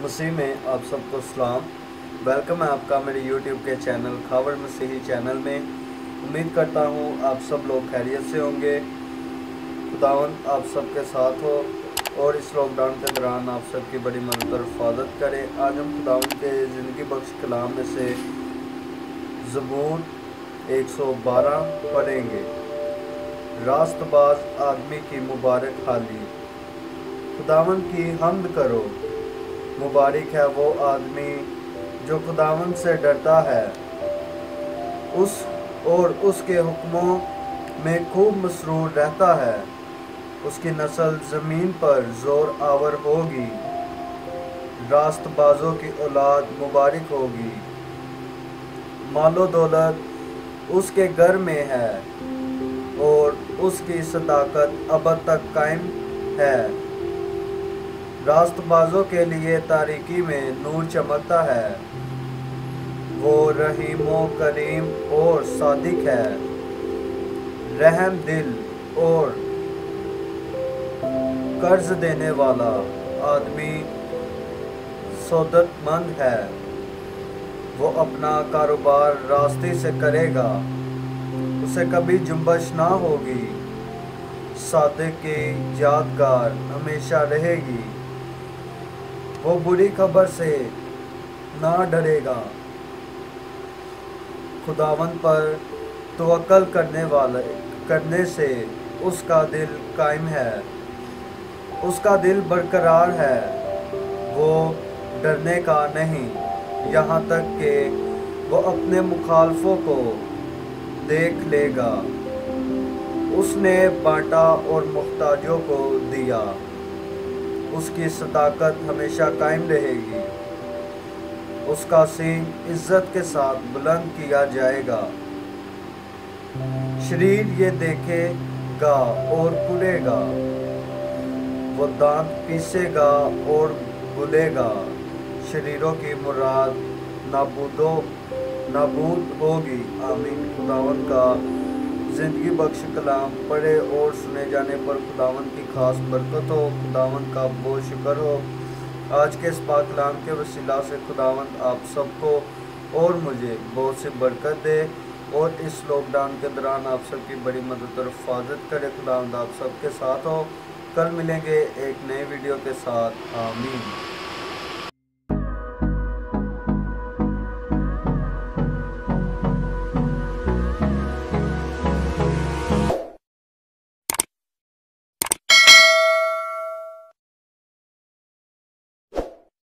मसीह में आप सबको सलाम। वेलकम है आपका मेरे यूट्यूब के चैनल खावर मसीही चैनल में। उम्मीद करता हूँ आप सब लोग खैरियत से होंगे। खुदावंद आप सबके साथ हो और इस लॉकडाउन के दौरान आप सबकी बड़ी मदद और हिफाजत करे। आज हम खुदावंद के ज़िंदगी बख्श कलाम में से ज़बूर 112 पढ़ेंगे। रास्तबाज आदमी की मुबारक हाली। खुदावंद की हम्द करो, मुबारक है वो आदमी जो खुदावंद से डरता है, उस और उसके हुक्मों में खूब मसरूर रहता है। उसकी नस्ल ज़मीन पर ज़ोर आवर होगी, रास्तबाजों की औलाद मुबारक होगी। मालो दौलत उसके घर में है और उसकी सदाकत अबद तक कायम है। रास्तबाजों के लिए तारीकी में नूर चमकता है। वो रहीमो करीम और सादिक है, रहम दिल और कर्ज देने वाला आदमी सौदतमंद है। वो अपना कारोबार रास्ते से करेगा, उसे कभी जुम्बश ना होगी। सादिक की यादगार हमेशा रहेगी, वो बुरी खबर से ना डरेगा। खुदावंद पर तवक्कल करने से उसका दिल कायम है, उसका दिल बरकरार है। वो डरने का नहीं, यहाँ तक कि वो अपने मुखालफों को देख लेगा। उसने बांटा और मुख्ताजों को दिया, उसकी सदाकत हमेशा कायम रहेगी। उसका सींग इज्जत के साथ बुलंद किया जाएगा। शरीर ये देखेगा और कुरेगा, वो दांत पीसेगा और बुलेगा। शरीरों की मुराद नाबूद होगी। आमीन। खुदावंद का ज़िंदगी बख्श कलाम पढ़े और सुने जाने पर खुदावंद की खास बरकत हो। खुदावंद का बहुत शुक्र हो। आज के इस पाक कलाम के वसीला से खुदावंद आप सबको और मुझे बहुत सी बरकत दे और इस लॉकडाउन के दौरान आप सबकी बड़ी मदद और हिफाजत करे। खुदावंद आप सबके साथ हो। कल मिलेंगे एक नए वीडियो के साथ। आमीन।